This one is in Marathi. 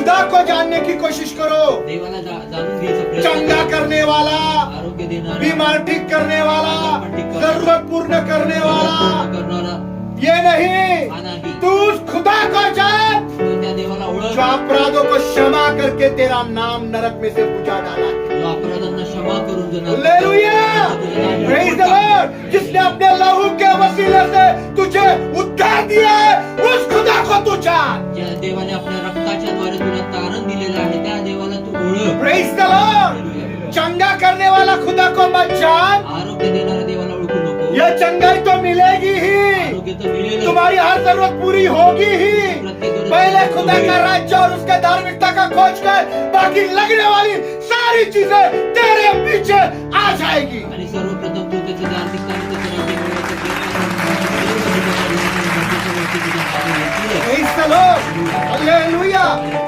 खुदा को जानने की कोशिश करो। देवाला जाणून घ्यायचा प्रयत्न चंगा करा. करने वाला, आरोग्य देणारा, बीमार ठीक करने वाला, आजारपण ठीक करणारा, जरूरत पूर्ण करने वाला, पूर्ण करणारा ये नहीं, हा नाही. तू उस खुदा को जान तो त्या देवाला ओळख जो अपराधों को क्षमा करके तेरा नाम नरक में से बुझा डाला है। जो अपराधांना क्षमा करून देणार. हालेलुया! Praise the Lord! जिसने अपने लहू के वसीले से तुझे उद्धार दिया है, उस खुदा को तू जान। ज्या देवाने आपल्या रक्ताच्या द्वारे तुला तारण दिलेलं आहे त्या देवाला तू ओळख. Praise the Lord! चंगा करने वाला खुदा को मत जान, आरोग्य देणारा देवाला ओळखू नको. ये चंगाई तो मिलेगी ही, आरोग्य तर मिळेल. तुम्हारी हर जरूरत पूरी होगी ही। पहले खुदा का राज्य और उसके धार्मिकता का खोज कर, बाकी लगने वाली सारी चीजें तेरे पीछे आ जाएगी। आणि सर्वप्रथम तू त्याचे धार्मिकता आणि त्याचे राज्य मिळवायचा प्रयत्न कर. Praise the Lord! हालेलुया!